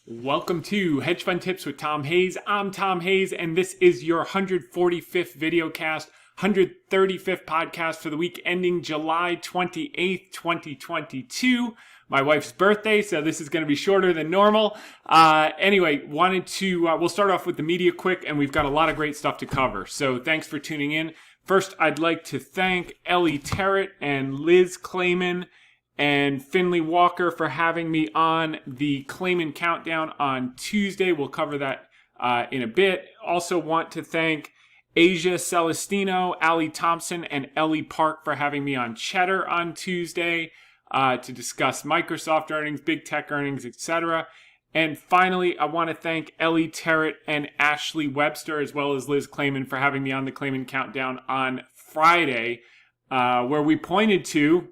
Welcome to Hedge Fund Tips with Tom Hayes. I'm Tom Hayes, and this is your 145th VideoCast, 135th podcast for the week ending July 28th, 2022. My wife's birthday, so this is going to be shorter than normal. We'll start off with the media quick, and we've got a lot of great stuff to cover. So thanks for tuning in. First, I'd like to thank Ellie Terrett and Liz Clayman and Finley Walker for having me on the Clayman Countdown on Tuesday. We'll cover that in a bit. Also want to thank Asia Celestino, Ali Thompson, and Ellie Park for having me on Cheddar on Tuesday to discuss Microsoft earnings, big tech earnings, etc. And finally, I want to thank Ellie Terrett and Ashley Webster, as well as Liz Clayman, for having me on the Clayman Countdown on Friday, where we pointed to,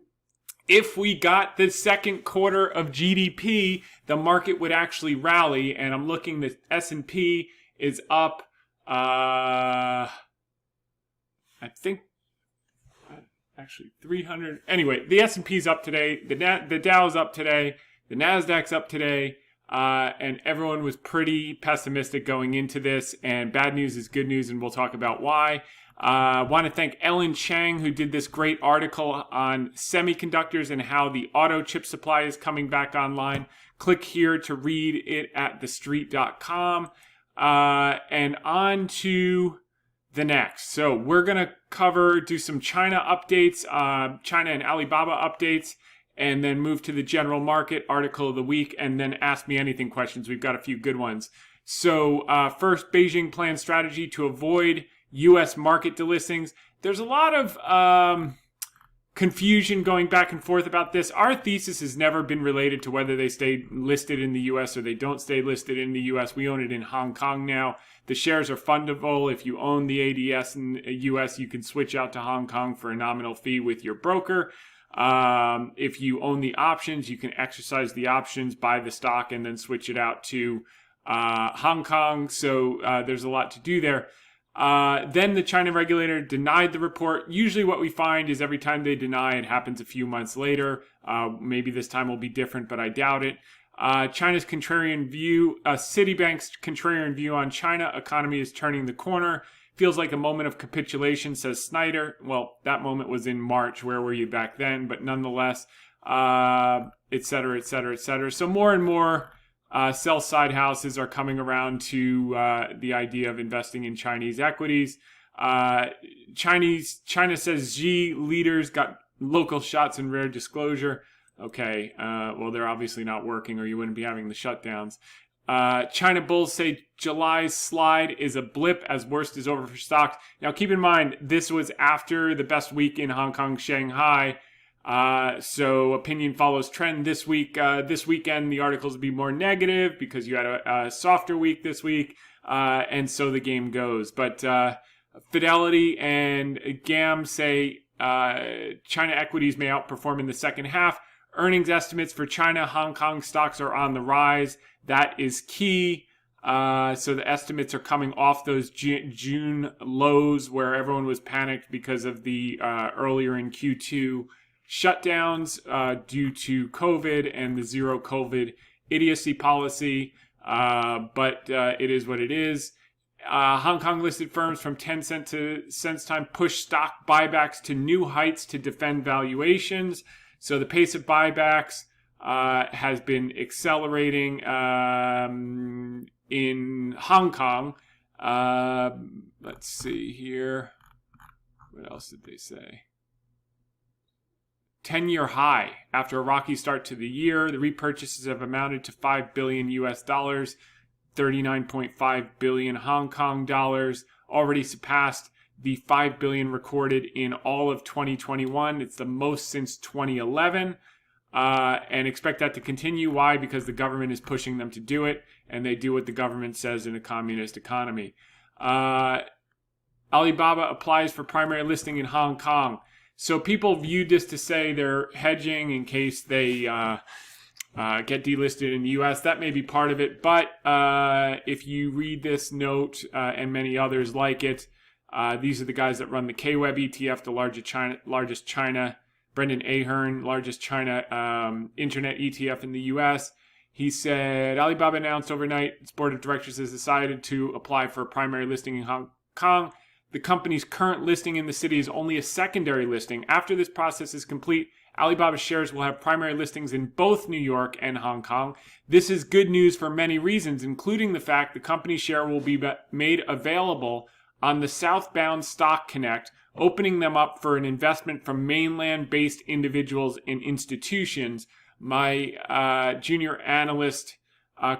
if we got the second quarter of GDP, the market would actually rally. And I'm looking, the S&P is up, I think, actually 300. Anyway, the S&P is up today. The Dow is up today. The NASDAQ's up today. And everyone was pretty pessimistic going into this. And bad news is good news, and we'll talk about why. I want to thank Ellen Chang, who did this great article on semiconductors and how the auto chip supply is coming back online. Click here to read it at thestreet.com. And on to the next. So we're going to do some China updates, China and Alibaba updates, and then move to the general market article of the week, and then ask me anything questions. We've got a few good ones. So first, Beijing plans strategy to avoid U.S. market delistings. There's a lot of confusion going back and forth about this. Our thesis has never been related to whether they stay listed in the U.S. or they don't stay listed in the U.S. We own it in Hong Kong now. The shares are fundable. If you own the ADS in the U.S., you can switch out to Hong Kong for a nominal fee with your broker. If you own the options, you can exercise the options, buy the stock, and then switch it out to Hong Kong. So there's a lot to do there. Then the China regulator denied the report. Usually what we find is every time they deny, it happens a few months later. Maybe this time will be different, but I doubt it. China's contrarian view, Citibank's contrarian view on China economy is turning the corner. Feels like a moment of capitulation, says Snyder. Well, that moment was in March. Where were you back then? But nonetheless, et cetera, et cetera, et cetera. So more and more sell-side houses are coming around to the idea of investing in Chinese equities. China says Xi leaders got local shots and rare disclosure. Okay, well, they're obviously not working, or you wouldn't be having the shutdowns. China bulls say July's slide is a blip as worst is over for stocks. Now, keep in mind, this was after the best week in Hong Kong, Shanghai. So opinion follows trend this week. This weekend, the articles will be more negative because you had a softer week this week. And so the game goes. But Fidelity and GAM say China equities may outperform in the second half. Earnings estimates for China, Hong Kong stocks are on the rise. That is key. So the estimates are coming off those June lows where everyone was panicked because of the earlier in Q2 shutdowns due to COVID and the zero COVID idiocy policy. But it is what it is. Hong Kong listed firms from 10 cent to SenseTime push stock buybacks to new heights to defend valuations. So the pace of buybacks has been accelerating in Hong Kong. Let's see here. What else did they say? 10-year high. After a rocky start to the year, the repurchases have amounted to $5 billion US dollars, 39.5 billion Hong Kong dollars, already surpassed the 5 billion recorded in all of 2021. It's the most since 2011. And expect that to continue. Why? Because the government is pushing them to do it, and they do what the government says in a communist economy. Alibaba applies for primary listing in Hong Kong. So people viewed this to say they're hedging in case they get delisted in the U.S. That may be part of it, but if you read this note and many others like it, these are the guys that run the KWEB ETF, the largest China. Brendan Ahern, largest China internet ETF in the U.S. He said, Alibaba announced overnight its board of directors has decided to apply for a primary listing in Hong Kong. The company's current listing in the city is only a secondary listing. After this process is complete, Alibaba shares will have primary listings in both New York and Hong Kong. This is good news for many reasons, including the fact the company share will be made available on the southbound Stock Connect, opening them up for an investment from mainland-based individuals and institutions. My junior analyst,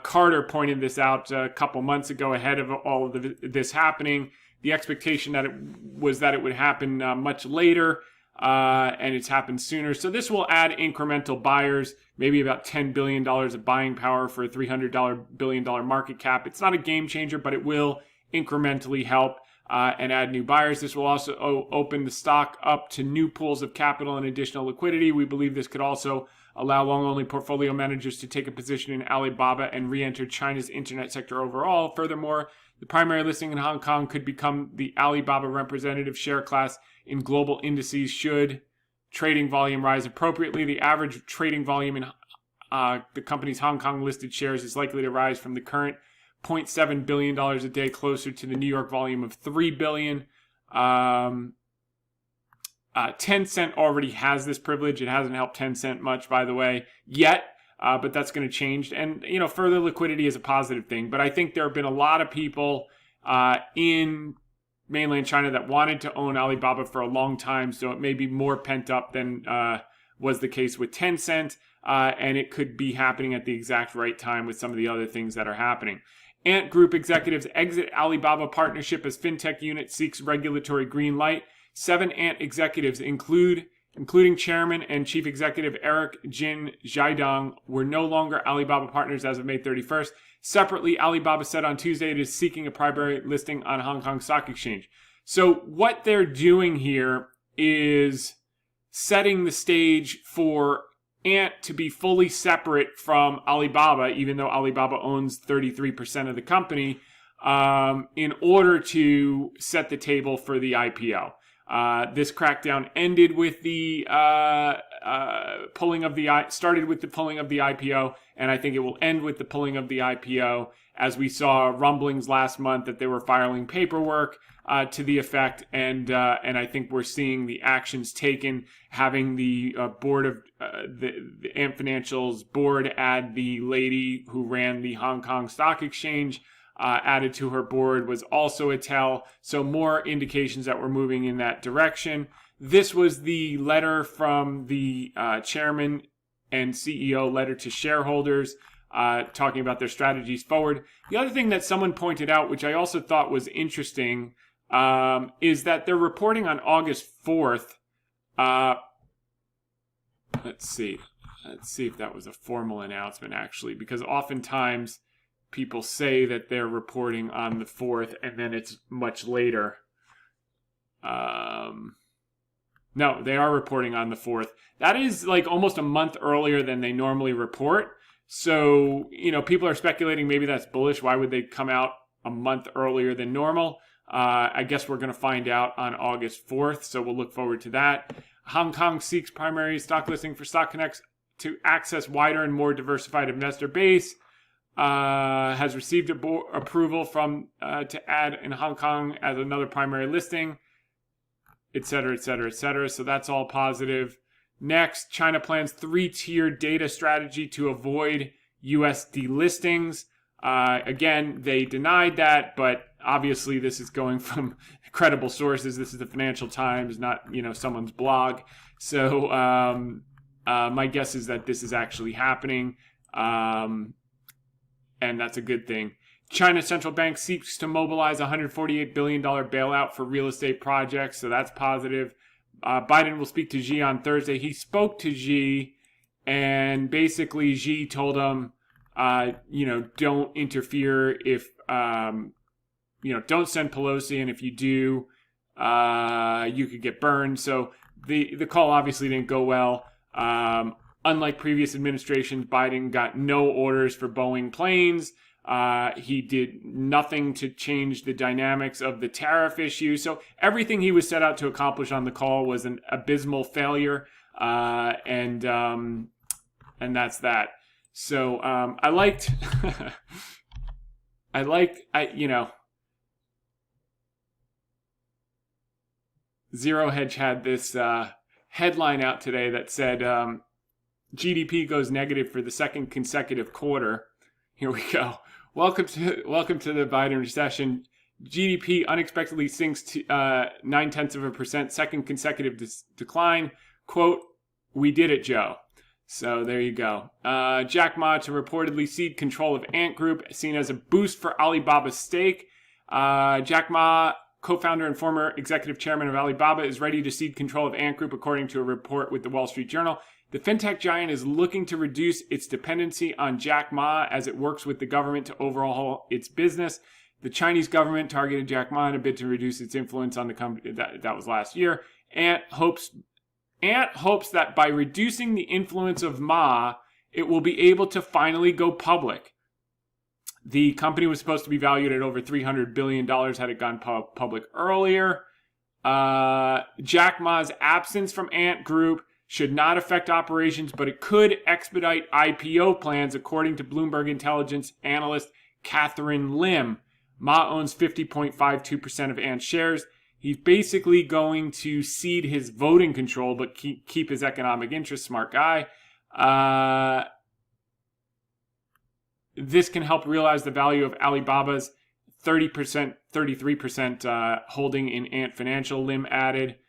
Carter, pointed this out a couple months ago ahead of all of this happening. The expectation that it would happen much later, and it's happened sooner. So this will add incremental buyers, maybe about $10 billion of buying power for a $300 billion market cap. It's not a game changer, but it will incrementally help and add new buyers. This will also open the stock up to new pools of capital and additional liquidity. We believe this could also allow long-only portfolio managers to take a position in Alibaba and re-enter China's internet sector overall. Furthermore, the primary listing in Hong Kong could become the Alibaba representative share class in global indices should trading volume rise appropriately. The average trading volume in the company's Hong Kong listed shares is likely to rise from the current $0.7 billion a day closer to the New York volume of $3 billion. Tencent already has this privilege. It hasn't helped Tencent much, by the way, yet. But that's going to change. And, further liquidity is a positive thing. But I think there have been a lot of people in mainland China that wanted to own Alibaba for a long time. So it may be more pent up than was the case with Tencent. And it could be happening at the exact right time with some of the other things that are happening. Ant Group executives exit Alibaba partnership as fintech unit seeks regulatory green light. 7 Ant executives, including chairman and chief executive Eric Jin Zhaidong, were no longer Alibaba partners as of May 31st. Separately, Alibaba said on Tuesday it is seeking a primary listing on Hong Kong Stock Exchange. So what they're doing here is setting the stage for Ant to be fully separate from Alibaba, even though Alibaba owns 33% of the company, in order to set the table for the IPO. This crackdown ended with the started with the pulling of the IPO, and I think it will end with the pulling of the IPO, as we saw rumblings last month that they were filing paperwork to the effect, and I think we're seeing the actions taken, having the board of the Ant Financial's board add the lady who ran the Hong Kong Stock Exchange. Added to her board was also a tell. So more indications that we're moving in that direction. This was the letter from the chairman and CEO letter to shareholders talking about their strategies forward. The other thing that someone pointed out, which I also thought was interesting, is that they're reporting on August 4th. Let's see if that was a formal announcement, actually, because oftentimes people say that they're reporting on the 4th and then it's much later. No, they are reporting on the 4th. That is like almost a month earlier than they normally report. So, people are speculating maybe that's bullish. Why would they come out a month earlier than normal? I guess we're going to find out on August 4th, so we'll look forward to that. Hong Kong seeks primary stock listing for Stock Connect to access wider and more diversified investor base. Has received approval from to add in Hong Kong as another primary listing, etc., etc., etc. So that's all positive. Next, China plans 3-tier data strategy to avoid U.S. delistings. Again, they denied that, but obviously this is going from credible sources. This is the Financial Times, not someone's blog. So my guess is that this is actually happening. And that's a good thing. China's central bank seeks to mobilize $148 billion bailout for real estate projects, so that's positive. Biden will speak to Xi on Thursday. He spoke to Xi, and basically Xi told him, don't interfere if, don't send Pelosi, and if you do, you could get burned. So the call obviously didn't go well. Unlike previous administrations, Biden got no orders for Boeing planes. He did nothing to change the dynamics of the tariff issue. So everything he was set out to accomplish on the call was an abysmal failure. And that's that. So I liked, Zero Hedge had this headline out today that said GDP goes negative for the second consecutive quarter. Here we go. Welcome to the Biden recession. GDP unexpectedly sinks to 0.9%, second consecutive decline. Quote, "We did it, Joe." So there you go. Jack Ma to reportedly cede control of Ant Group, seen as a boost for Alibaba's stake. Jack Ma, co-founder and former executive chairman of Alibaba, is ready to cede control of Ant Group, according to a report with the Wall Street Journal. The fintech giant is looking to reduce its dependency on Jack Ma as it works with the government to overhaul its business. The Chinese government targeted Jack Ma in a bid to reduce its influence on the company. That was last year. Ant hopes that by reducing the influence of Ma, it will be able to finally go public. The company was supposed to be valued at over $300 billion had it gone public earlier. Jack Ma's absence from Ant Group should not affect operations, but it could expedite IPO plans, according to Bloomberg intelligence analyst Catherine Lim. Ma owns 50.52% of Ant shares. He's basically going to cede his voting control, but keep his economic interests. Smart guy. This can help realize the value of Alibaba's 33% holding in Ant Financial, Lim added.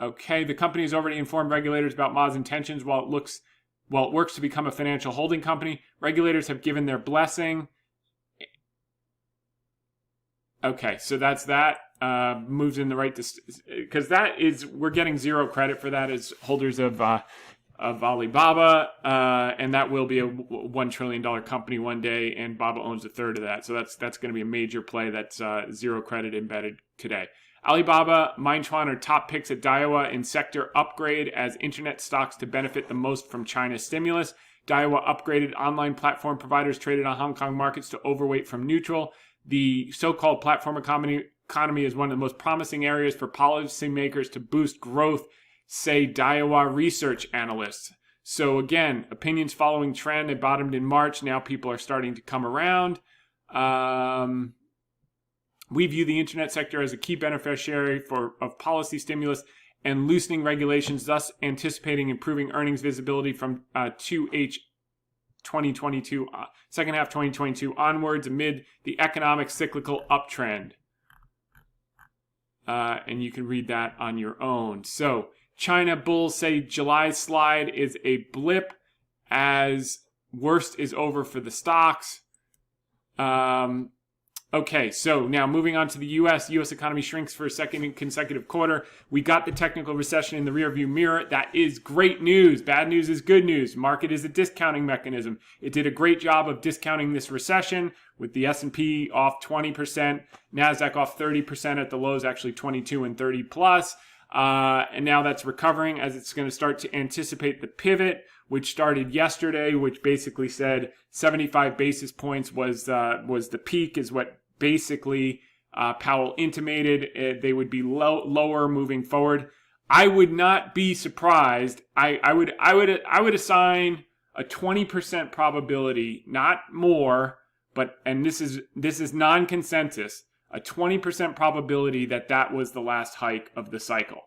Okay, the company has already informed regulators about Ma's intentions while it works to become a financial holding company. Regulators have given their blessing. Okay, so that's that. Moves in the right, because we're getting zero credit for that as holders of Alibaba, and that will be a $1 trillion company one day, and Baba owns a third of that. So that's going to be a major play. That's zero credit embedded today. Alibaba, Meituan are top picks at Daiwa in sector upgrade as internet stocks to benefit the most from China's stimulus. Daiwa upgraded online platform providers traded on Hong Kong markets to overweight from neutral. The so-called platform economy is one of the most promising areas for policymakers to boost growth, say Daiwa research analysts. So again, opinions following trend. They bottomed in March. Now people are starting to come around. We view the internet sector as a key beneficiary of policy stimulus and loosening regulations, thus anticipating improving earnings visibility from 2H 2022, second half 2022 onwards amid the economic cyclical uptrend. And you can read that on your own. So China bulls say July slide is a blip as worst is over for the stocks. Okay, so now moving on to the U.S. U.S. economy shrinks for a second consecutive quarter. We got the technical recession in the rearview mirror. That is great news. Bad news is good news. Market is a discounting mechanism. It did a great job of discounting this recession with the S&P off 20%, NASDAQ off 30% at the lows, actually 22 and 30 plus. And now that's recovering as it's going to start to anticipate the pivot, which started yesterday, which basically said 75 basis points was the peak, is what basically Powell intimated. They would be lower moving forward. I would not be surprised. I would assign a 20% probability, not more, and this is non-consensus, a 20% probability that was the last hike of the cycle.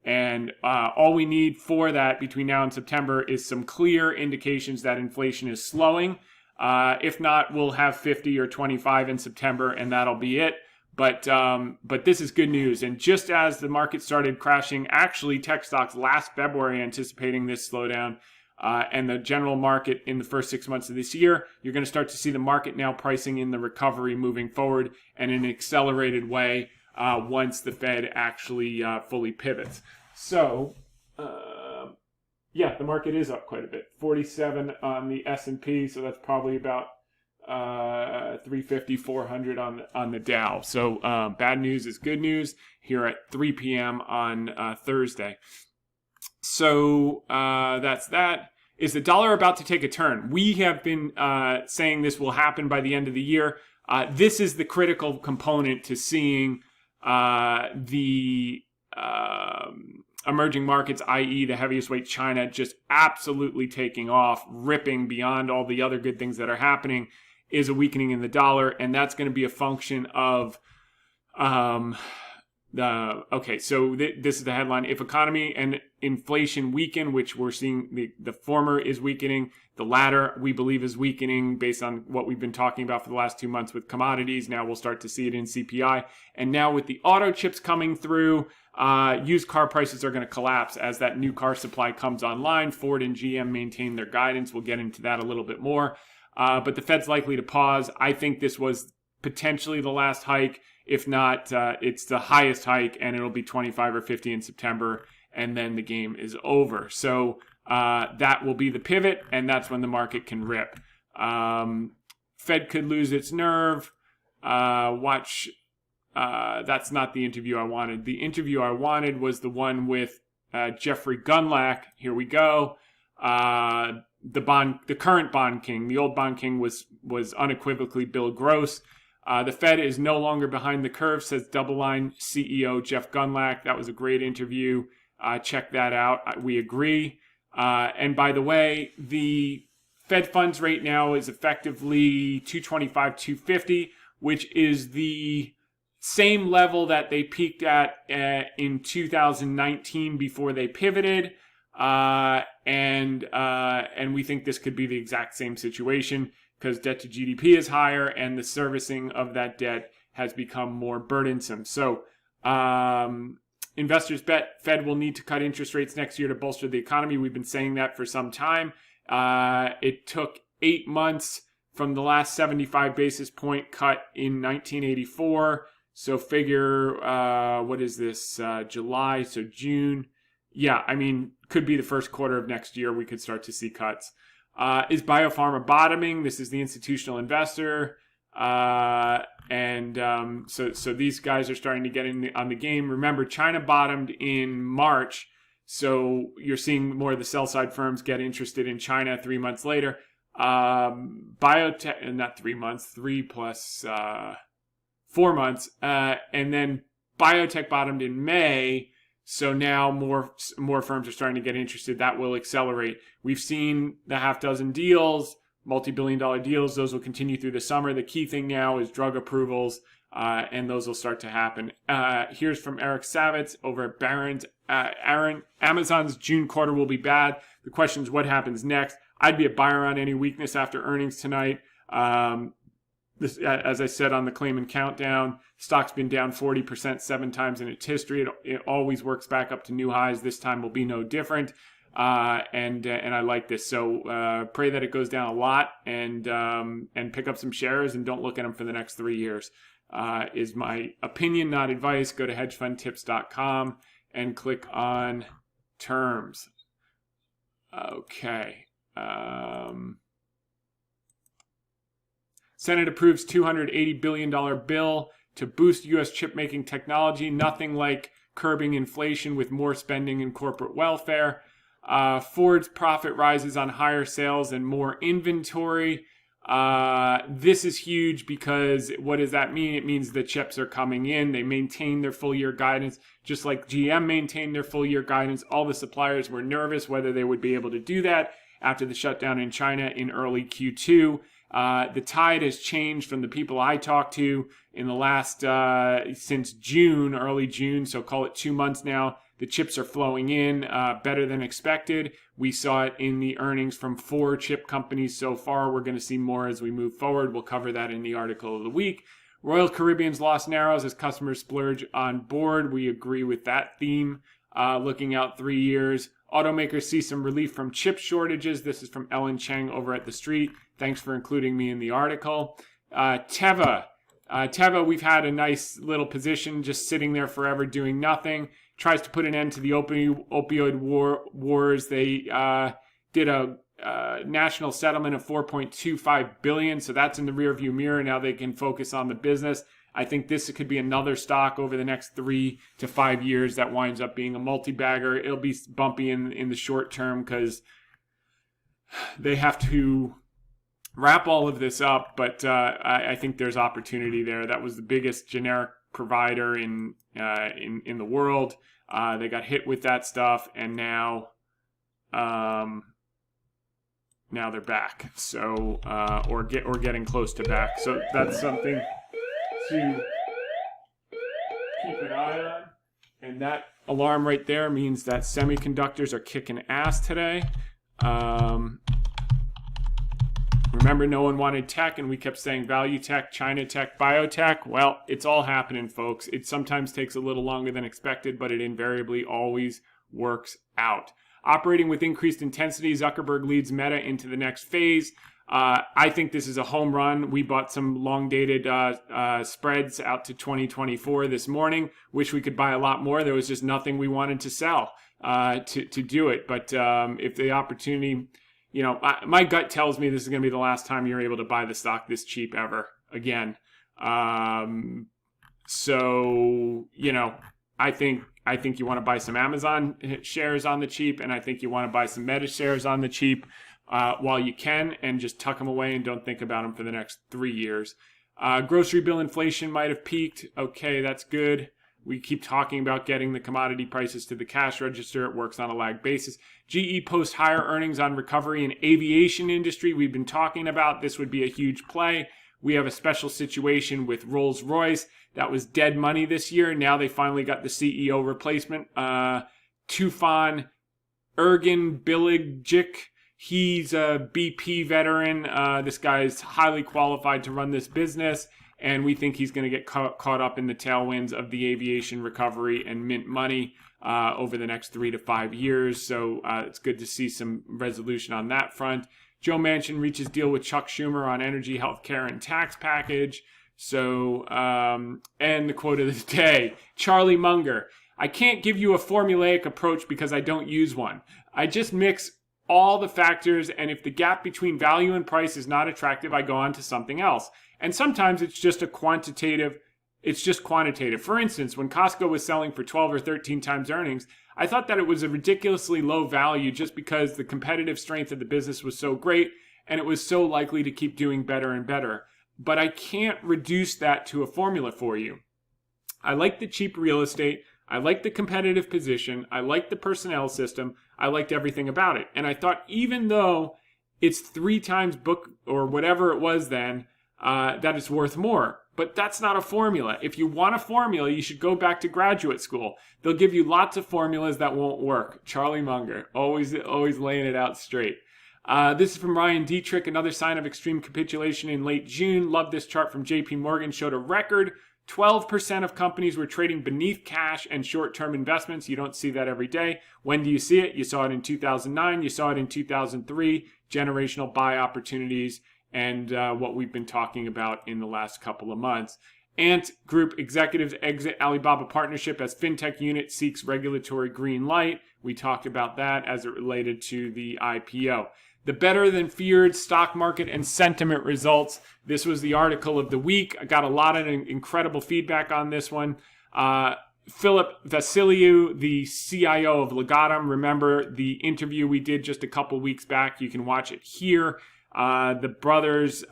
And all we need for that between now and September is some clear indications that inflation is slowing. If not, we'll have 50 or 25 in September, and that'll be it. But this is good news. And just as the market started crashing, actually tech stocks last February anticipating this slowdown, and the general market in the first 6 months of this year, you're going to start to see the market now pricing in the recovery moving forward and in an accelerated way once the Fed actually fully pivots. So, the market is up quite a bit. 47 on the S&P, so that's probably about 350, 400 on the Dow. So bad news is good news here at 3 p.m. on Thursday. So that's that. Is the dollar about to take a turn? We have been saying this will happen by the end of the year. This is the critical component to seeing the emerging markets, i.e. the heaviest weight China, just absolutely taking off, ripping beyond all the other good things that are happening, is a weakening in the dollar. And that's going to be a function of, this is the headline. If economy and inflation weaken, which we're seeing the former is weakening, the latter we believe is weakening based on what we've been talking about for the last 2 months with commodities. Now we'll start to see it in CPI. And now with the auto chips coming through, used car prices are going to collapse as that new car supply comes online. Ford and GM maintain their guidance. We'll get into that a little bit more. But the Fed's likely to pause. I think this was potentially the last hike. If not, it's the highest hike, and it'll be 25 or 50 in September, and then the game is over. So that will be the pivot, and that's when the market can rip. Fed could lose its nerve. That's not the interview I wanted. The interview I wanted was the one with Jeffrey Gundlach. Here we go. The current bond king. The old bond king was unequivocally Bill Gross. The Fed is no longer behind the curve, says DoubleLine CEO Jeff Gundlach. That was a great interview. Check that out. We agree. And by the way, the Fed funds rate now is effectively 225, 250, which is the same level that they peaked at in 2019 before they pivoted. And we think this could be the exact same situation, because debt to GDP is higher and the servicing of that debt has become more burdensome. So investors bet Fed will need to cut interest rates next year to bolster the economy. We've been saying that for some time. It took 8 months from the last 75 basis point cut in 1984. So figure, what is this, July, so June. Yeah, I mean, could be the first quarter of next year we could start to see cuts. Is biopharma bottoming? This is the institutional investor. So these guys are starting to get on the game. Remember, China bottomed in March. So you're seeing more of the sell side firms get interested in China 3 months later. Biotech, not 3 months, 3 plus 4 months. And then biotech bottomed in May. So now more firms are starting to get interested. That will accelerate. We've seen the half dozen deals, multi-billion-dollar deals. Those will continue through the summer. The key thing now is drug approvals, and those will start to happen. Here's from Eric Savitz over at Barron's. Amazon's June quarter will be bad. The question is what happens next. I'd be a buyer on any weakness after earnings tonight. This, as I said on the Clayman Countdown, stock's been down 40% 7 times in its history. It always works back up to new highs. This time will be no different. And I like this. So pray that it goes down a lot and pick up some shares and don't look at them for the next 3 years. Is my opinion, not advice. Go to hedgefundtips.com and click on terms. Okay. Senate approves $280 billion bill to boost U.S. chip-making technology. Nothing like curbing inflation with more spending in corporate welfare. Ford's profit rises on higher sales and more inventory. This is huge because what does that mean? It means the chips are coming in. They maintain their full-year guidance, just like GM maintained their full-year guidance. All the suppliers were nervous whether they would be able to do that after the shutdown in China in early Q2. The tide has changed from the people I talked to in the last, since June, early June, so call it 2 months now. The chips are flowing in better than expected. We saw it in the earnings from 4 chip companies so far. We're going to see more as we move forward. We'll cover that in the article of the week. Royal Caribbean's loss narrows as customers splurge on board. We agree with that theme. Looking out 3 years. Automakers see some relief from chip shortages. This is from Ellen Cheng over at The Street. Thanks for including me in the article. Teva. Teva, we've had a nice little position just sitting there forever doing nothing. Tries to put an end to the opioid wars. They did a national settlement of $4.25 billion, so that's in the rearview mirror. Now they can focus on the business. I think this could be another stock over the next 3 to 5 years that winds up being a multi-bagger. It'll be bumpy in the short term because they have to wrap all of this up, but I think there's opportunity there. That was the biggest generic provider in the world. They got hit with that stuff, and now they're back. So or getting close to back. So that's something to keep an eye on. And that alarm right there means that semiconductors are kicking ass today. Remember, no one wanted tech, and we kept saying value tech, China tech, biotech. Well, it's all happening, folks. It sometimes takes a little longer than expected, but it invariably always works out. Operating with increased intensity, Zuckerberg leads Meta into the next phase. I think this is a home run. We bought some long-dated spreads out to 2024 this morning. Wish we could buy a lot more. There was just nothing we wanted to sell to do it. But if the opportunity, my gut tells me this is going to be the last time you're able to buy the stock this cheap ever again. So I think you want to buy some Amazon shares on the cheap, and I think you want to buy some Meta shares on the cheap. While you can, and just tuck them away and don't think about them for the next 3 years. Grocery bill inflation might have peaked. Okay, that's good. We keep talking about getting the commodity prices to the cash register. It works on a lag basis. GE posts higher earnings on recovery in aviation industry. We've been talking about this would be a huge play. We have a special situation with Rolls-Royce. That was dead money this year. Now they finally got the CEO replacement. Tufan Ergin-Bilgic. He's a BP veteran. This guy's highly qualified to run this business, and we think he's going to get caught up in the tailwinds of the aviation recovery and mint money over the next 3 to 5 years. So it's good to see some resolution on that front. Joe Manchin reaches deal with Chuck Schumer on energy, healthcare, and tax package. So, and the quote of the day, Charlie Munger. I can't give you a formulaic approach because I don't use one. I just mix all the factors, and if the gap between value and price is not attractive, I go on to something else. And sometimes it's just quantitative. For instance, when Costco was selling for 12 or 13 times earnings, I thought that it was a ridiculously low value just because the competitive strength of the business was so great and it was so likely to keep doing better and better. But I can't reduce that to a formula for you. I like the cheap real estate. I liked the competitive position. I liked the personnel system. I liked everything about it. And I thought even though it's 3 times book or whatever it was then, that it's worth more. But that's not a formula. If you want a formula, you should go back to graduate school. They'll give you lots of formulas that won't work. Charlie Munger, always laying it out straight. This is from Ryan Dietrich. Another sign of extreme capitulation in late June. Love this chart from JP Morgan. Showed a record 12% of companies were trading beneath cash and short-term investments. You don't see that every day. When do you see it? You saw it in 2009. You saw it in 2003. Generational buy opportunities and what we've been talking about in the last couple of months. Ant Group executives exit Alibaba partnership as fintech unit seeks regulatory green light. We talked about that as it related to the IPO. The better than feared stock market and sentiment results. This was the article of the week. I got a lot of incredible feedback on this one. Philip Vassiliou, the CIO of Legatum. Remember the interview we did just a couple weeks back. You can watch it here. The brothers,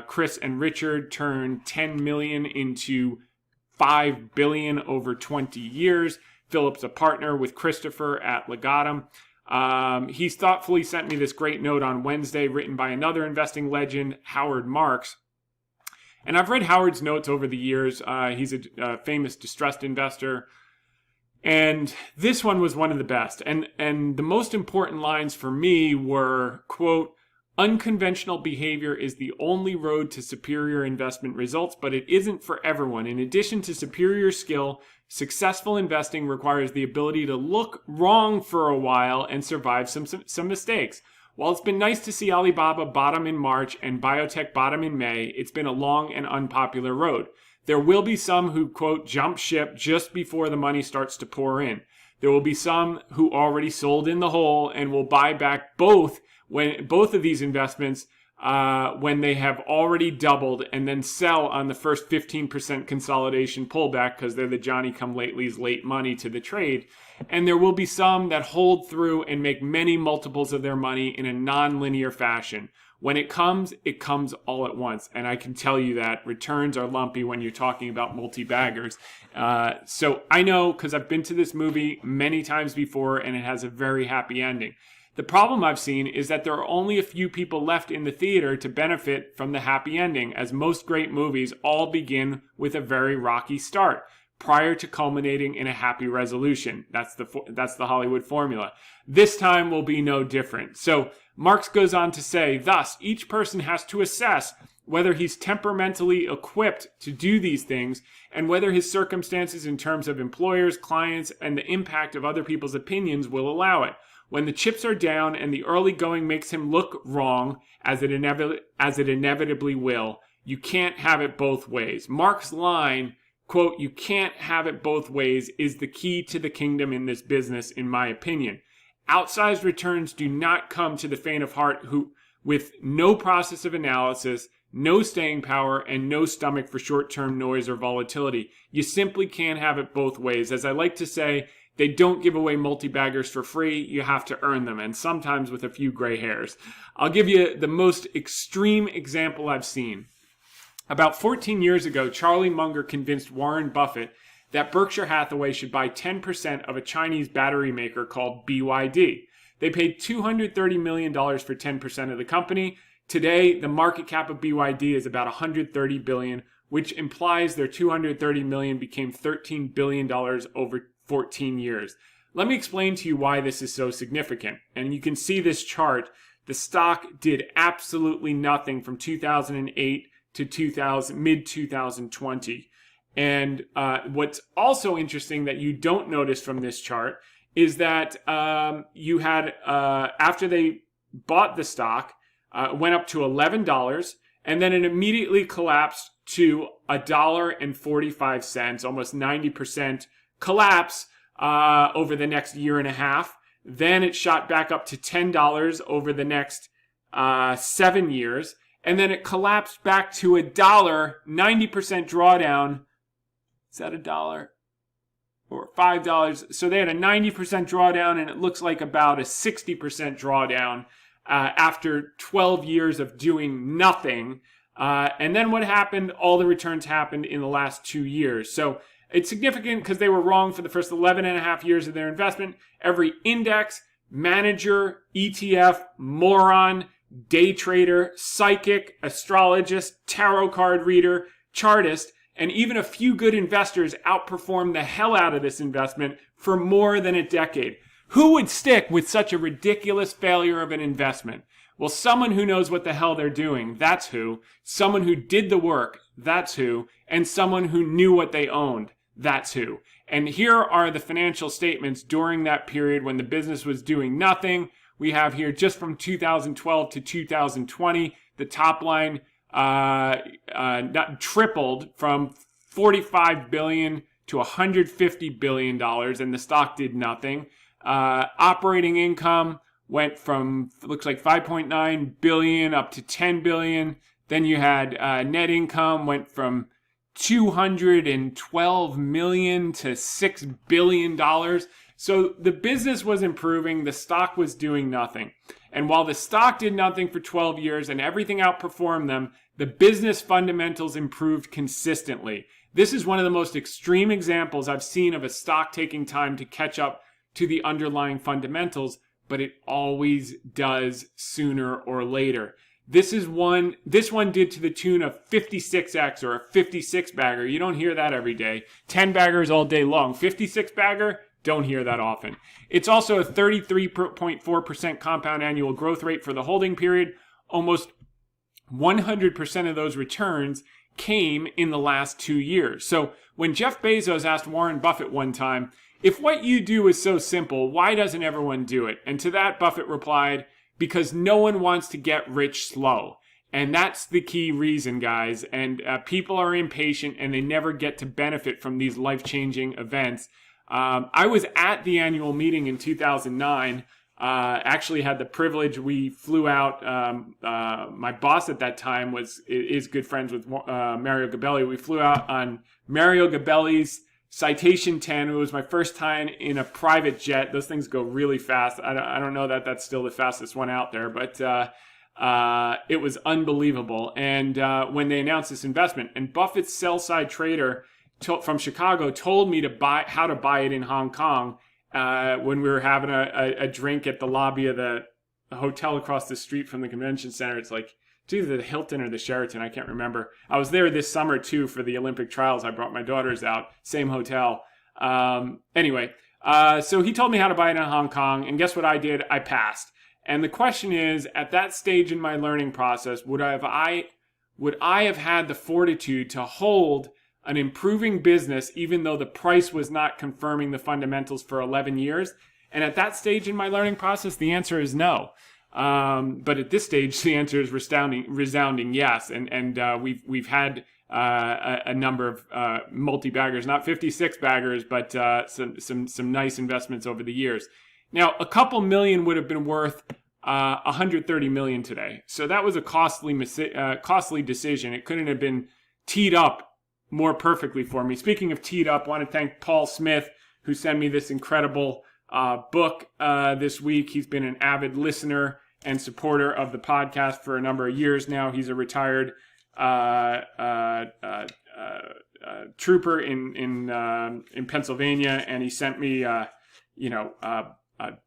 Chris and Richard, turned 10 million into 5 billion over 20 years. Philip's a partner with Christopher at Legatum. He's thoughtfully sent me this great note on Wednesday written by another investing legend, Howard Marks. And I've read Howard's notes over the years. He's a famous distressed investor. And this one was one of the best. And the most important lines for me were, quote, unconventional behavior is the only road to superior investment results, but it isn't for everyone. In addition to superior skill, successful investing requires the ability to look wrong for a while and survive some mistakes. While it's been nice to see Alibaba bottom in March and biotech bottom in May, it's been a long and unpopular road. There will be some who, quote, jump ship just before the money starts to pour in. There will be some who already sold in the hole and will buy back both of these investments when they have already doubled, and then sell on the first 15% consolidation pullback because they're the Johnny-come-latelys, late money to the trade. And there will be some that hold through and make many multiples of their money in a non-linear fashion. When it comes all at once. And I can tell you that returns are lumpy when you're talking about multi-baggers. So I know, because I've been to this movie many times before, and it has a very happy ending. The problem I've seen is that there are only a few people left in the theater to benefit from the happy ending, as most great movies all begin with a very rocky start prior to culminating in a happy resolution. That's the Hollywood formula. This time will be no different. So Marx goes on to say, thus, each person has to assess whether he's temperamentally equipped to do these things and whether his circumstances in terms of employers, clients, and the impact of other people's opinions will allow it. When the chips are down and the early going makes him look wrong, as it inevitably will, you can't have it both ways. Mark's line, quote, "You can't have it both ways," is the key to the kingdom in this business, in my opinion. Outsized returns do not come to the faint of heart who, with no process of analysis, no staying power, and no stomach for short-term noise or volatility. You simply can't have it both ways. As I like to say, they don't give away multi-baggers for free. You have to earn them, and sometimes with a few gray hairs. I'll give you the most extreme example I've seen. About 14 years ago, Charlie Munger convinced Warren Buffett that Berkshire Hathaway should buy 10% of a Chinese battery maker called BYD. They paid $230 million for 10% of the company. Today, the market cap of BYD is about $130 billion, which implies their $230 million became $13 billion over 14 years. Let me explain to you why this is so significant. And you can see this chart. The stock did absolutely nothing from 2008 to mid-2020. And what's also interesting that you don't notice from this chart is that you had, after they bought the stock, it went up to $11, and then it immediately collapsed to $1.45, almost 90% collapse over the next year and a half. Then it shot back up to $10 over the next 7 years. And then it collapsed back to $1, 90% drawdown. Is that $1? Or $5? So they had a 90% drawdown, and it looks like about a 60% drawdown after 12 years of doing nothing. And then what happened? All the returns happened in the last 2 years. So it's significant because they were wrong for the first 11 and a half years of their investment. Every index, manager, ETF, moron, day trader, psychic, astrologist, tarot card reader, chartist, and even a few good investors outperformed the hell out of this investment for more than a decade. Who would stick with such a ridiculous failure of an investment? Well, someone who knows what the hell they're doing, that's who. Someone who did the work, that's who. And someone who knew what they owned, that's who. And here are the financial statements during that period when the business was doing nothing. We have here just from 2012 to 2020, the top line tripled from $45 billion to $150 billion, and the stock did nothing. Operating income went from, looks like $5.9 billion up to $10 billion. Then you had net income went from $212 million to $6 billion. So the business was improving, the stock was doing nothing. And while the stock did nothing for 12 years and everything outperformed them, the business fundamentals improved consistently. This is one of the most extreme examples I've seen of a stock taking time to catch up to the underlying fundamentals, but it always does sooner or later. This one did to the tune of 56x or a 56 bagger. You don't hear that every day. 10 baggers all day long. 56 bagger, don't hear that often. It's also a 33.4% compound annual growth rate for the holding period. Almost 100% of those returns came in the last 2 years. So when Jeff Bezos asked Warren Buffett one time, if what you do is so simple, why doesn't everyone do it? And to that, Buffett replied, because no one wants to get rich slow. And that's the key reason, guys. And people are impatient and they never get to benefit from these life-changing events. I was at the annual meeting in 2009. Actually had the privilege. We flew out. My boss at that time is good friends with Mario Gabelli. We flew out on Mario Gabelli's Citation 10. It was my first time in a private jet. Those things go really fast. I don't know that that's still the fastest one out there, but it was unbelievable. And when they announced this investment, and Buffett's sell-side trader from Chicago told me how to buy it in Hong Kong. When we were having a drink at the lobby of the hotel across the street from the convention center. It's like, it's either the Hilton or the Sheraton, I can't remember. I was there this summer too for the Olympic trials. I brought my daughters out, same hotel. Anyway, so he told me how to buy it in Hong Kong, and guess what I did? I passed. And the question is, at that stage in my learning process, would I have had the fortitude to hold an improving business, even though the price was not confirming the fundamentals for 11 years? And at that stage in my learning process, the answer is no. But at this stage, the answer is resounding yes. And we've had a number of multi-baggers, not 56 baggers, but some nice investments over the years. Now, a couple million would have been worth 130 million today. So that was a costly decision. It couldn't have been teed up more perfectly for me. Speaking of teed up, I want to thank Paul Smith, who sent me this incredible book this week. He's been an avid listener and supporter of the podcast for a number of years now. He's a retired trooper in Pennsylvania, and he sent me, a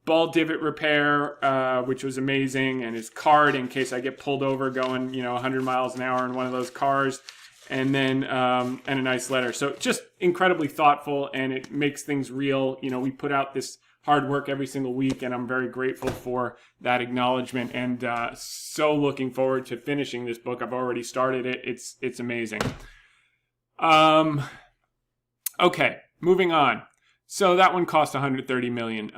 ball divot repair, which was amazing, and his card in case I get pulled over going, 100 miles an hour in one of those cars. And then and a nice letter. So just incredibly thoughtful, and it makes things real. We put out this hard work every single week, and I'm very grateful for that acknowledgement, and so looking forward to finishing this book. I've already started it. It's amazing. Okay, moving on. So that one cost 130 million.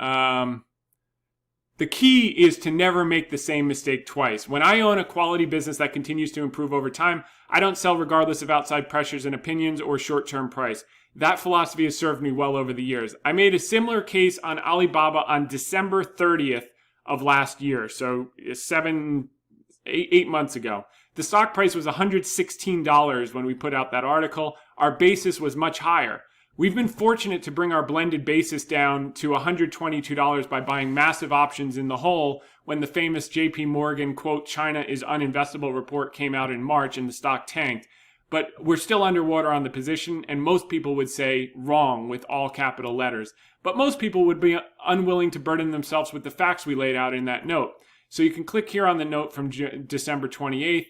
The key is to never make the same mistake twice. When I own a quality business that continues to improve over time, I don't sell regardless of outside pressures and opinions or short-term price. That philosophy has served me well over the years. I made a similar case on Alibaba on December 30th of last year, so 8 months ago. The stock price was $116 when we put out that article. Our basis was much higher. We've been fortunate to bring our blended basis down to $122 by buying massive options in the hole when the famous JP Morgan, quote, China is uninvestable report came out in March and the stock tanked. But we're still underwater on the position, and most people would say wrong with all capital letters. But most people would be unwilling to burden themselves with the facts we laid out in that note. So you can click here on the note from December 28th.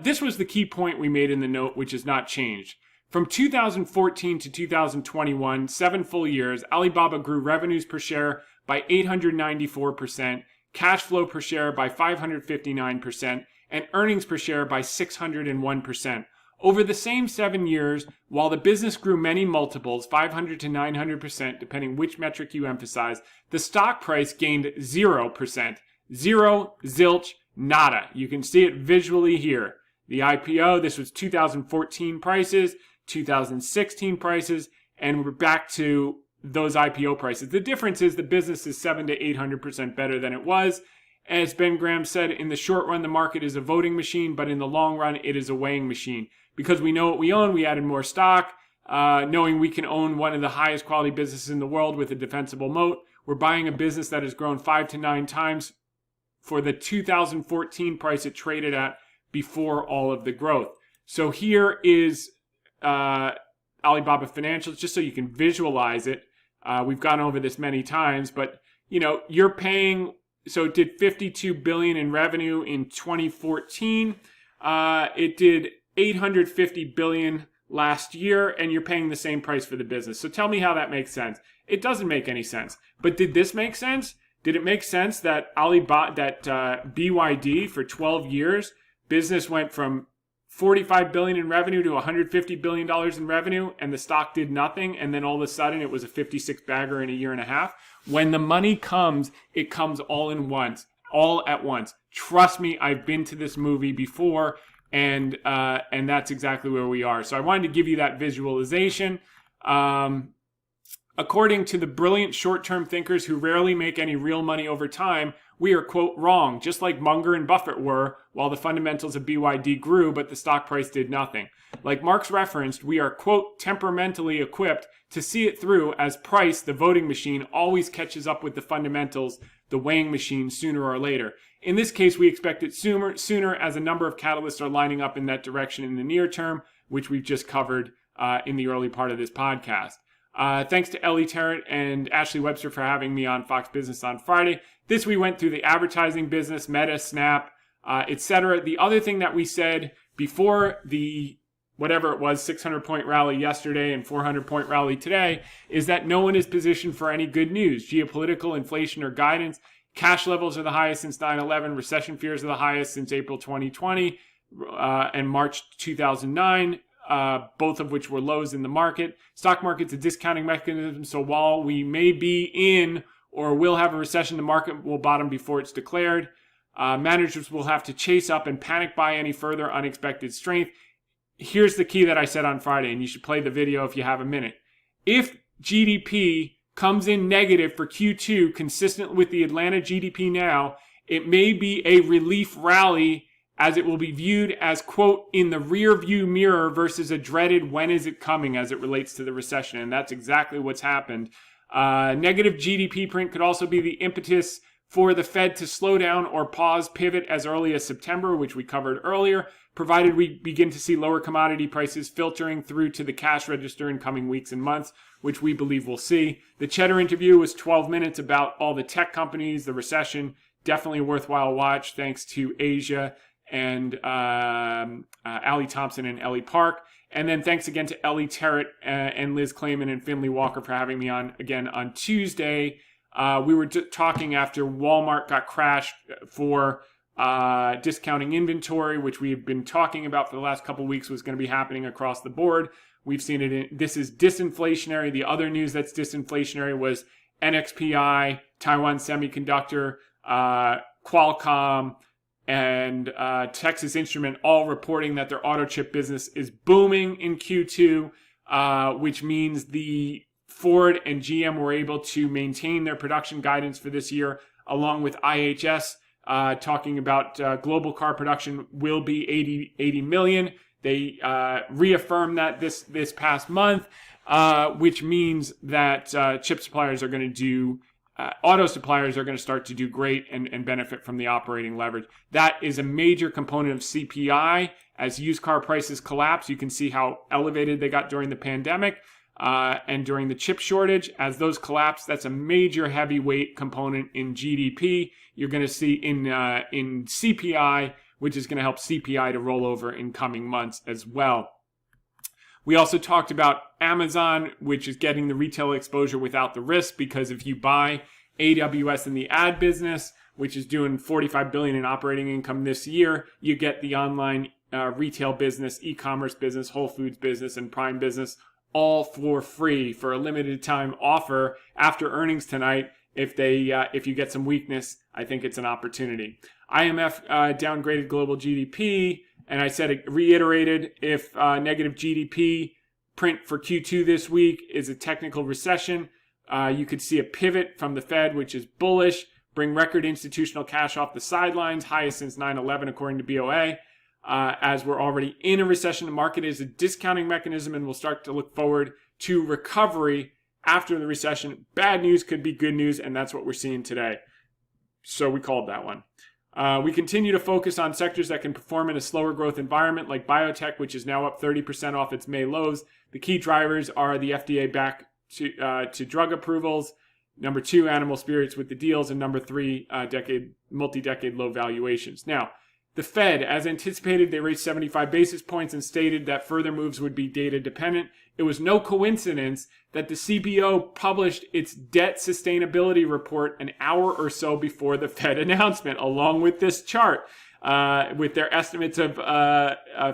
This was the key point we made in the note, which has not changed. From 2014 to 2021, 7 full years, Alibaba grew revenues per share by 894%, cash flow per share by 559%, and earnings per share by 601%. Over the same 7 years, while the business grew many multiples, 500 to 900%, depending which metric you emphasize, the stock price gained 0%. Zero, zilch, nada. You can see it visually here. The IPO, this was 2014 prices, 2016 prices, and we're back to those IPO prices. The difference is the business is 700 to 800% better than it was. As Ben Graham said, in the short run, the market is a voting machine, but in the long run, it is a weighing machine. Because we know what we own, we added more stock. Knowing we can own one of the highest quality businesses in the world with a defensible moat, we're buying a business that has grown 5 to 9 times for the 2014 price it traded at before all of the growth. So here is Alibaba financials, just so you can visualize it. We've gone over this many times, but you're paying. So it did 52 billion in revenue in 2014. It did 850 billion last year, and you're paying the same price for the business. So tell me how that makes sense. It doesn't make any sense. But did this make sense? Did it make sense that BYD for 12 years, business went from 45 billion in revenue to 150 billion dollars in revenue, and the stock did nothing, and then all of a sudden it was a 56 bagger in a year and a half? When the money comes, it comes all at once. Trust me, I've been to this movie before, and that's exactly where we are. So I wanted to give you that visualization. According to the brilliant short-term thinkers who rarely make any real money over time, we are, quote, wrong, just like Munger and Buffett were, while the fundamentals of BYD grew, but the stock price did nothing. Like Marx referenced, we are, quote, temperamentally equipped to see it through, as price, the voting machine, always catches up with the fundamentals, the weighing machine, sooner or later. In this case, we expect it sooner as a number of catalysts are lining up in that direction in the near term, which we've just covered in the early part of this podcast. Thanks to Ellie Terrett and Ashley Webster for having me on Fox Business on Friday. This we went through the advertising business, Meta, Snap, etc. The other thing that we said before the whatever it was, 600-point rally yesterday and 400-point rally today, is that no one is positioned for any good news. Geopolitical, inflation, or guidance. Cash levels are the highest since 9/11. Recession fears are the highest since April 2020 and March 2009. Both of which were lows in the market. Stock market's a discounting mechanism, so while we may be in or will have a recession, the market will bottom before it's declared. Managers will have to chase up and panic buy any further unexpected strength. Here's the key that I said on Friday, and you should play the video if you have a minute. If GDP comes in negative for Q2, consistent with the Atlanta GDP now, it may be a relief rally, as it will be viewed as, quote, in the rear view mirror versus a dreaded when is it coming as it relates to the recession. And that's exactly what's happened. Negative GDP print could also be the impetus for the Fed to slow down or pause pivot as early as September, which we covered earlier, provided we begin to see lower commodity prices filtering through to the cash register in coming weeks and months, which we believe we'll see. The Cheddar interview was 12 minutes about all the tech companies, the recession. Definitely a worthwhile watch, thanks to Asia and Allie Thompson and Ellie Park. And then thanks again to Ellie Terrett and Liz Clayman and Finley Walker for having me on again on Tuesday. We were talking after Walmart got crashed for discounting inventory, which we've been talking about for the last couple of weeks was going to be happening across the board. We've seen it. This is disinflationary. The other news that's disinflationary was NXPI, Taiwan Semiconductor, Qualcomm, and Texas Instrument all reporting that their auto chip business is booming in Q2, which means the Ford and GM were able to maintain their production guidance for this year, along with IHS talking about global car production will be 80 million. They reaffirmed that this past month, which means that chip suppliers are going to do auto suppliers are going to start to do great and benefit from the operating leverage. That is a major component of CPI. As used car prices collapse, you can see how elevated they got during the pandemic and during the chip shortage. As those collapse, that's a major heavyweight component in GDP. You're going to see in CPI, which is going to help CPI to roll over in coming months as well. We also talked about Amazon, which is getting the retail exposure without the risk, because if you buy AWS in the ad business, which is doing $45 billion in operating income this year, you get the online retail business, e-commerce business, Whole Foods business, and Prime business all for free for a limited time offer after earnings tonight. If you get some weakness, I think it's an opportunity. IMF downgraded global GDP. And I said, reiterated, if negative GDP print for Q2 this week is a technical recession, you could see a pivot from the Fed, which is bullish, bring record institutional cash off the sidelines, highest since 9/11, according to BOA. As we're already in a recession, the market is a discounting mechanism, and we'll start to look forward to recovery after the recession. Bad news could be good news, and that's what we're seeing today. So we called that one. We continue to focus on sectors that can perform in a slower growth environment, like biotech, which is now up 30% off its May lows. The key drivers are the FDA back to drug approvals, number 2, animal spirits with the deals, and number 3, multi-decade low valuations. Now, the Fed, as anticipated, they raised 75 basis points and stated that further moves would be data dependent. It was no coincidence that the CBO published its debt sustainability report an hour or so before the Fed announcement, along with this chart with their estimates of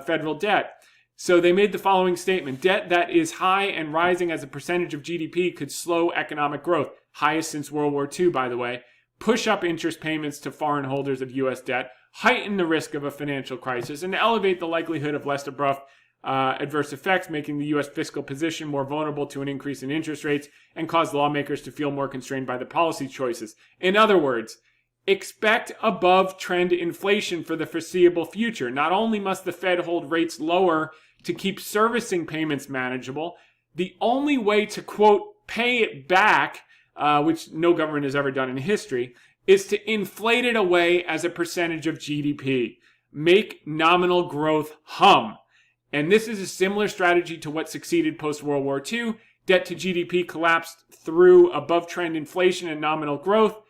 federal debt. So they made the following statement: debt that is high and rising as a percentage of GDP could slow economic growth, highest since World War II, by the way, push up interest payments to foreign holders of U.S. debt, heighten the risk of a financial crisis, and elevate the likelihood of less abrupt adverse effects, making the U.S. fiscal position more vulnerable to an increase in interest rates and cause lawmakers to feel more constrained by the policy choices. In other words, expect above-trend inflation for the foreseeable future. Not only must the Fed hold rates lower to keep servicing payments manageable, the only way to, quote, pay it back, which no government has ever done in history, is to inflate it away as a percentage of GDP. Make nominal growth hum. And this is a similar strategy to what succeeded post-World War II. Debt to GDP collapsed through above-trend inflation and nominal growth.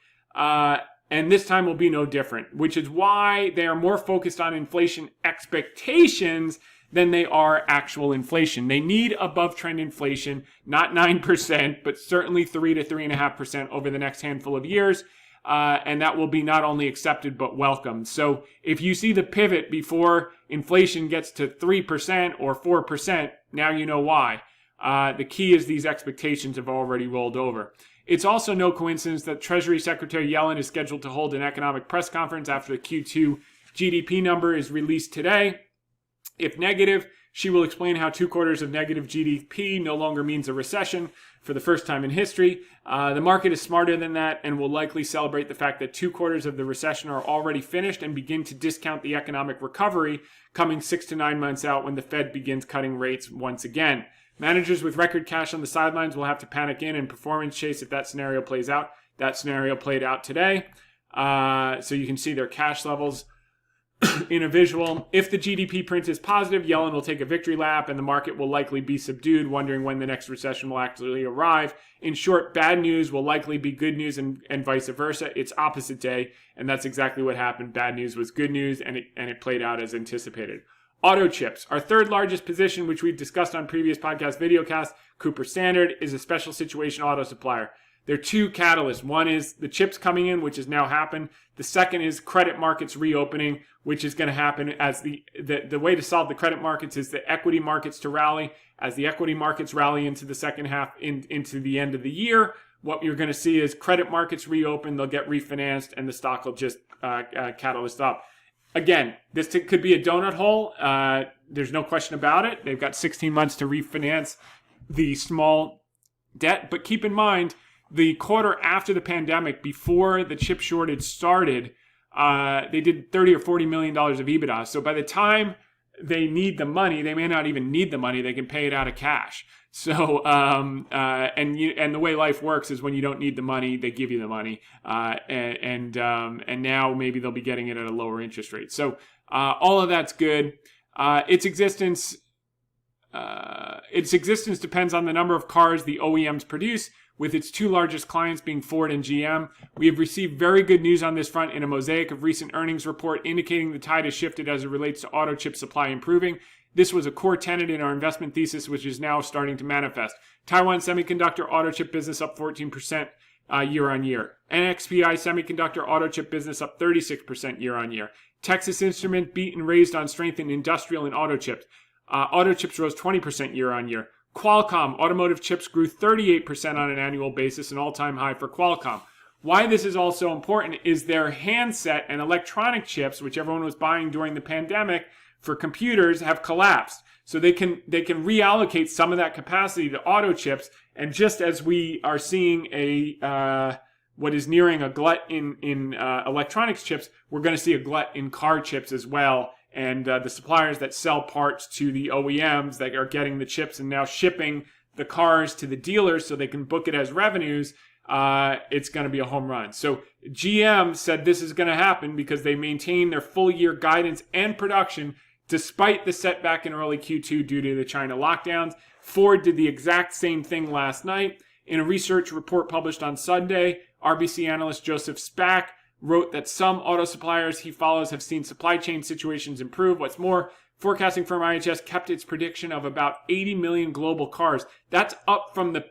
And this time will be no different, which is why they are more focused on inflation expectations than they are actual inflation. They need above-trend inflation, not 9%, but certainly 3 to 3.5% over the next handful of years. And that will be not only accepted, but welcomed. So if you see the pivot before inflation gets to 3% or 4%, now you know why. The key is these expectations have already rolled over. It's also no coincidence that Treasury Secretary Yellen is scheduled to hold an economic press conference after the Q2 GDP number is released today. If negative, she will explain how 2 quarters of negative GDP no longer means a recession for the first time in history. The market is smarter than that and will likely celebrate the fact that 2 quarters of the recession are already finished and begin to discount the economic recovery coming 6 to 9 months out when the Fed begins cutting rates once again. Managers with record cash on the sidelines will have to panic in and performance chase if that scenario plays out. That scenario played out today. So you can see their cash levels in a visual. If the GDP print is positive, Yellen will take a victory lap and the market will likely be subdued, wondering when the next recession will actually arrive. In short, bad news will likely be good news and vice versa. It's opposite day, and that's exactly what happened. Bad news was good news, and it played out as anticipated. Auto chips. Our third largest position, which we've discussed on previous podcast VideoCast, Cooper Standard, is a special situation auto supplier. There are 2 catalysts. One is the chips coming in, which has now happened. The second is credit markets reopening, which is going to happen as the way to solve the credit markets is the equity markets to rally. As the equity markets rally into the second half, into the end of the year, what you're going to see is credit markets reopen, they'll get refinanced, and the stock will just catalyst up. Again, this could be a donut hole. There's no question about it. They've got 16 months to refinance the small debt. But keep in mind, the quarter after the pandemic, before the chip shortage started, they did $30 or $40 million of EBITDA. So by the time they need the money, they may not even need the money. They can pay it out of cash. So, and the way life works is when you don't need the money, they give you the money. And now maybe they'll be getting it at a lower interest rate. So, all of that's good. Its existence depends on the number of cars the OEMs produce, with its 2 largest clients being Ford and GM. We have received very good news on this front in a mosaic of recent earnings report indicating the tide has shifted as it relates to auto chip supply improving. This was a core tenet in our investment thesis, which is now starting to manifest. Taiwan Semiconductor auto chip business up 14% year on year. NXPI Semiconductor auto chip business up 36% year on year. Texas Instrument beat and raised on strength in industrial and auto chips. Auto chips rose 20% year on year. Qualcomm automotive chips grew 38% on an annual basis, an all-time high for Qualcomm. Why this is also important is their handset and electronic chips, which everyone was buying during the pandemic for computers, have collapsed. So they can reallocate some of that capacity to auto chips. And just as we are seeing what is nearing a glut in electronics chips, we're going to see a glut in car chips as well. And the suppliers that sell parts to the OEMs that are getting the chips and now shipping the cars to the dealers so they can book it as revenues, it's going to be a home run. So GM said this is going to happen because they maintain their full year guidance and production despite the setback in early Q2 due to the China lockdowns. Ford did the exact same thing last night. In a research report published on Sunday, RBC analyst Joseph Spack wrote that some auto suppliers he follows have seen supply chain situations improve. What's more, forecasting firm IHS kept its prediction of about 80 million global cars. That's up from the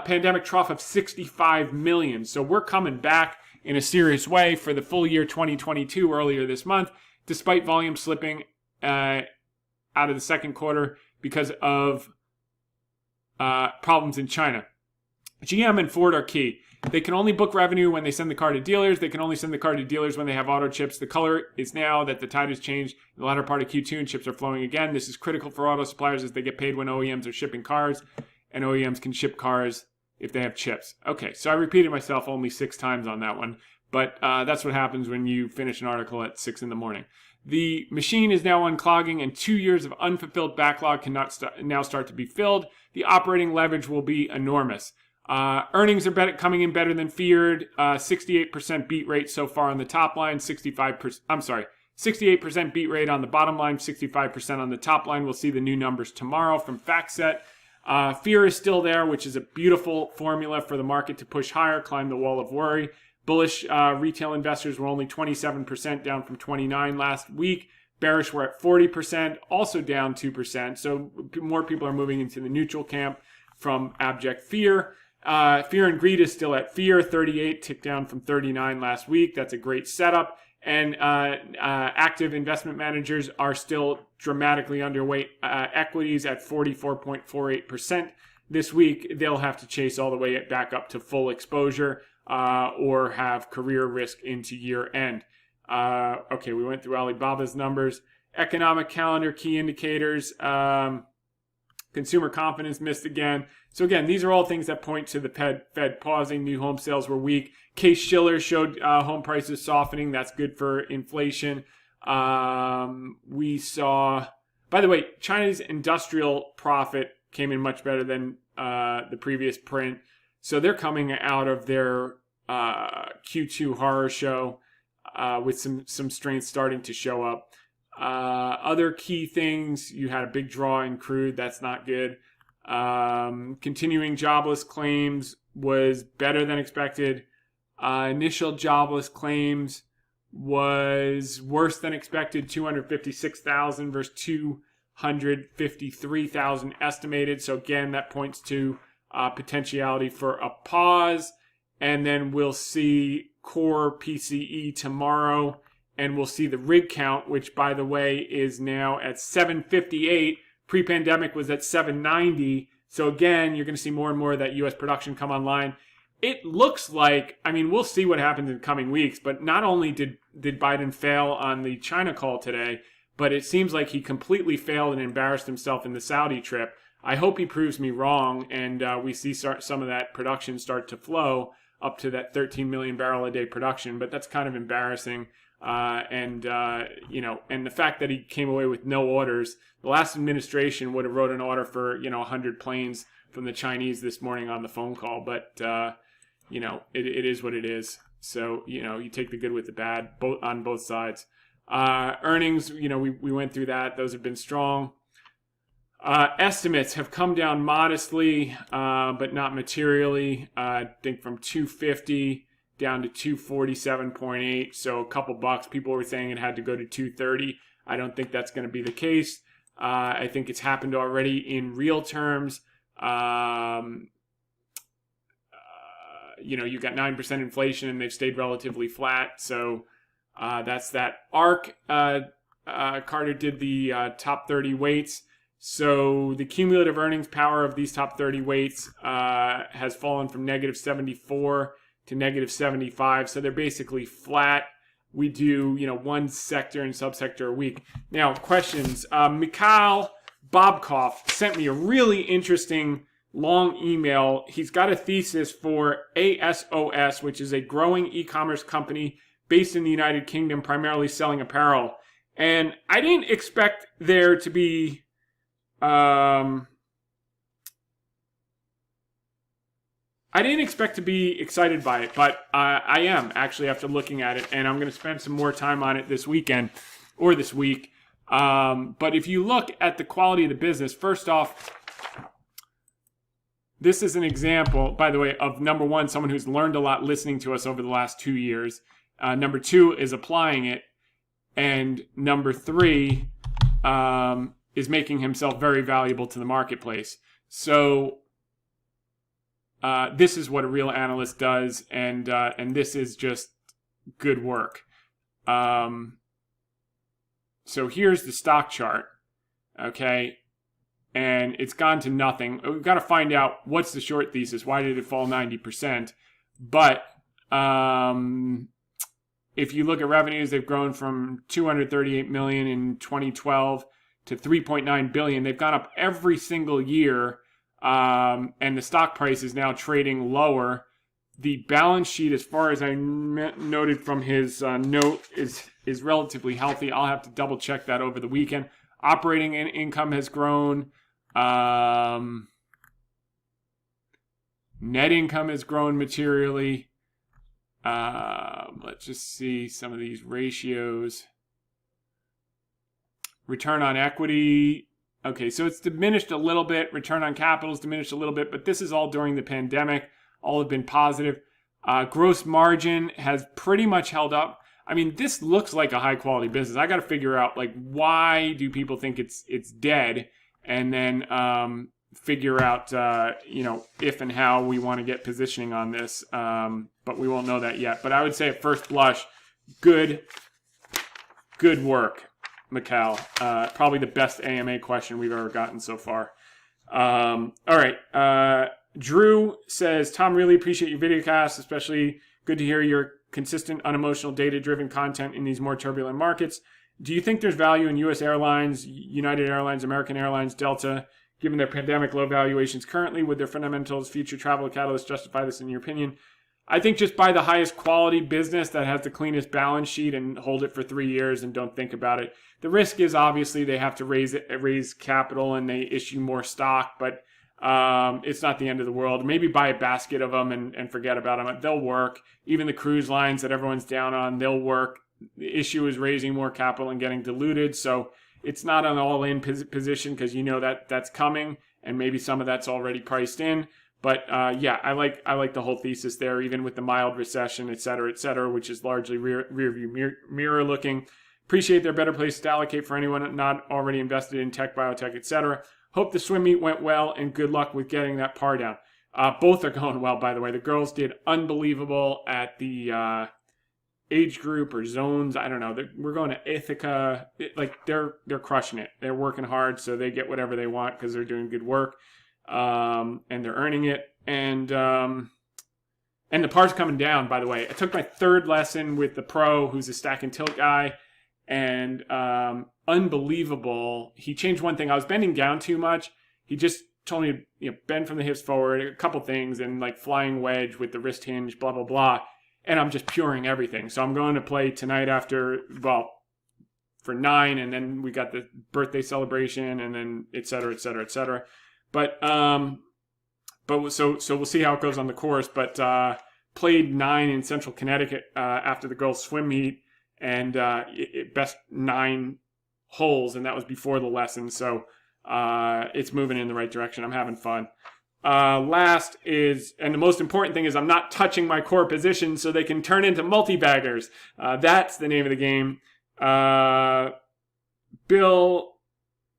pandemic trough of 65 million. So we're coming back in a serious way for the full year 2022 earlier this month, despite volume slipping out of the second quarter because of problems in China. GM and Ford are key. They can only book revenue when they send the car to dealers. They can only send the car to dealers when they have auto chips. The color is now that the tide has changed in the latter part of Q2 and chips are flowing again. This is critical for auto suppliers as they get paid when OEMs are shipping cars, and OEMs can ship cars if they have chips. Okay, so I repeated myself only 6 times on that one, but that's what happens when you finish an article at 6 in the morning. The machine is now unclogging, and 2 years of unfulfilled backlog can now start to be filled. The operating leverage will be enormous. Earnings are coming in better than feared. 68% beat rate so far on the top line. 68% beat rate on the bottom line. 65% on the top line. We'll see the new numbers tomorrow from FactSet. Fear is still there, which is a beautiful formula for the market to push higher, climb the wall of worry. Bullish retail investors were only 27%, down from 29% last week. Bearish were at 40%, also down 2%. So more people are moving into the neutral camp from abject fear. Fear and greed is still at fear, 38, ticked down from 39 last week. That's a great setup. And active investment managers are still dramatically underweight equities at 44.48% this week. They'll have to chase all the way back up to full exposure or have career risk into year end. Okay, we went through Alibaba's numbers. Economic calendar key indicators. Consumer confidence missed again. So again, these are all things that point to the Fed pausing. New home sales were weak. Case-Shiller showed home prices softening. That's good for inflation. We saw, by the way, China's industrial profit came in much better than the previous print. So they're coming out of their Q2 horror show with some strength starting to show up. Other key things, you had a big draw in crude. That's not good. Continuing jobless claims was better than expected. Initial jobless claims was worse than expected, 256,000 versus 253,000 estimated. So again, that points to potentiality for a pause. And then we'll see core PCE tomorrow. And we'll see the rig count, which, by the way, is now at 758. Pre-pandemic was at 790. So again, you're going to see more and more of that U.S. production come online. It looks like, I mean, we'll see what happens in the coming weeks, but not only did Biden fail on the China call today, but it seems like he completely failed and embarrassed himself in the Saudi trip. I hope he proves me wrong and we see some of that production start to flow up to that 13 million barrel a day production, but that's kind of embarrassing. And the fact that he came away with no orders, the last administration would have wrote an order for, 100 planes from the Chinese this morning on the phone call. But, it is what it is. So, you take the good with the bad on both sides. Earnings, we went through that. Those have been strong. Estimates have come down modestly, but not materially. I think from 250 down to 247.8, so a couple bucks. People were saying it had to go to 230. I don't think that's going to be the case. I think it's happened already in real terms. You got 9% inflation and they've stayed relatively flat. So that's that. ARK, Carter did the top 30 weights. So the cumulative earnings power of these top 30 weights has fallen from negative 74 to negative 75. So they're basically flat. We do, one sector and subsector a week. Now, questions. Mikhail Bobkov sent me a really interesting long email. He's got a thesis for ASOS, which is a growing e-commerce company based in the United Kingdom, primarily selling apparel. And I didn't expect there to be... I didn't expect to be excited by it, but I am actually after looking at it, and I'm going to spend some more time on it this weekend or this week. But if you look at the quality of the business, first off, this is an example, by the way, of number one, someone who's learned a lot listening to us over the last 2 years. Number two is applying it. And number three is making himself very valuable to the marketplace. So this is what a real analyst does, and this is just good work. So here's the stock chart, okay? And it's gone to nothing. We've got to find out what's the short thesis. Why did it fall 90%? But if you look at revenues, they've grown from 238 million in 2012 to 3.9 billion. They've gone up every single year, and the stock price is now trading lower. The balance sheet, as far as I noted from his note, is relatively healthy. I'll have to double check that over the weekend. Operating income has grown. Net income has grown materially. Let's just see some of these ratios. Return on equity. Okay, so it's diminished a little bit. Return on capital is diminished a little bit, but this is all during the pandemic. All have been positive. Gross margin has pretty much held up. I mean, this looks like a high quality business. I got to figure out, like, why do people think it's dead, and then figure out if and how we want to get positioning on this. But we won't know that yet. But I would say at first blush, good work, Mikhail. Probably the best AMA question we've ever gotten so far. All right. Drew says, Tom, really appreciate your VideoCast, especially good to hear your consistent, unemotional, data-driven content in these more turbulent markets. Do you think there's value in U.S. airlines, United Airlines, American Airlines, Delta, given their pandemic low valuations currently? Would their fundamentals, future travel catalysts justify this in your opinion? I think just buy the highest quality business that has the cleanest balance sheet and hold it for 3 years and don't think about it. The risk is obviously they have to raise capital and they issue more stock, but it's not the end of the world. Maybe buy a basket of them and forget about them. They'll work. Even the cruise lines that everyone's down on, they'll work. The issue is raising more capital and getting diluted. So it's not an all-in position because you know that's coming, and maybe some of that's already priced in. But yeah, I like the whole thesis there, even with the mild recession, et cetera, which is largely rearview mirror looking. Appreciate they're better places to allocate for anyone not already invested in tech, biotech, et cetera. Hope the swim meet went well, and good luck with getting that par down. Both are going well, by the way. The girls did unbelievable at the age group or zones. I don't know. We're going to Ithaca. They're crushing it. They're working hard, so they get whatever they want because they're doing good work, and they're earning it. And the par's coming down, by the way. I took my third lesson with the pro, who's a stack and tilt guy, and unbelievable. He changed one thing. I was bending down too much. He just told me to bend from the hips forward, a couple things, and like flying wedge with the wrist hinge, blah, blah, blah. And I'm just puring everything. So I'm going to play tonight for 9, and then we got the birthday celebration, and then et cetera, et cetera, et cetera. But so we'll see how it goes on the course. But played 9 in Central Connecticut after the girls' swim meet, and best 9 holes, and that was before the lesson. So it's moving in the right direction. I'm having fun. Last is, and the most important thing is, I'm not touching my core positions so they can turn into multi-baggers. That's the name of the game. Bill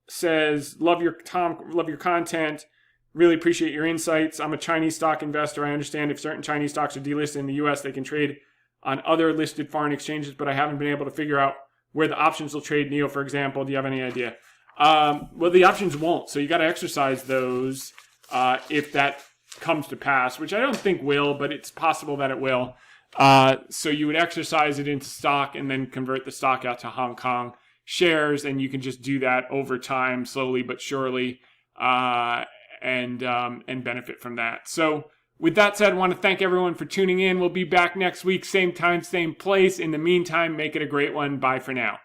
says, love your content. Really appreciate your insights. I'm a Chinese stock investor. I understand if certain Chinese stocks are delisted in the U.S., they can trade on other listed foreign exchanges, but I haven't been able to figure out where the options will trade. NEO, for example, do you have any idea? Well, the options won't, so you got to exercise those if that comes to pass, which I don't think will, but it's possible that it will. So you would exercise it into stock and then convert the stock out to Hong Kong shares, and you can just do that over time, slowly but surely, and benefit from that. So with that said, I want to thank everyone for tuning in. We'll be back next week, same time, same place. In the meantime, make it a great one. Bye for now.